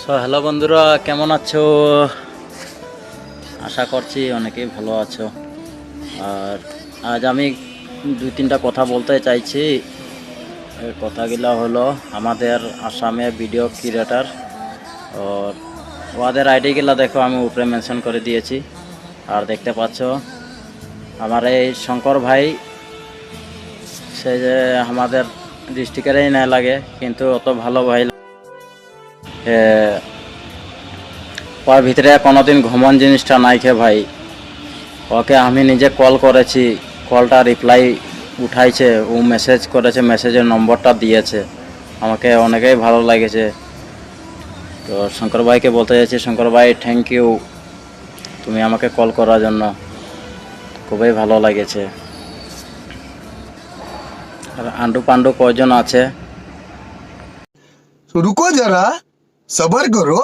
Hello বন্ধুরা, কেমন আছো? আশা করছি অনেকেই ভালো আছো। আর আজ আমি দুই তিনটা কথা বলতে চাইছি। এই কথাগুলো হলো আমাদের আসামে ভিডিও ক্রিয়েটার আর ওদের আইডিগুলো দেখো, আমি উপরে মেনশন করে দিয়েছি। আর দেখতে পাচ্ছ আমার এই শঙ্কর ভাই, সে যে আমাদের ডিস্ট্রিক্টেরই না লাগে, কিন্তু অত ভালো ভাই। ওর ভিতরে কোনোদিন ঘুমন জিনিসটা নাই খে ভাই। ওকে আমি নিজে কল করেছি, কলটা রিপ্লাই উঠাইছে, ও মেসেজ করেছে, মেসেজের নম্বরটা দিয়েছে। আমাকে অনেকেই ভালো লেগেছে। তো শঙ্কর ভাইকে বলতে চাইছি, শঙ্কর ভাই থ্যাংক ইউ, তুমি আমাকে কল করার জন্য, খুবই ভালো লেগেছে। আর আন্ডু পান্ডু কয়জন আছে? रुको जरा सबर करो।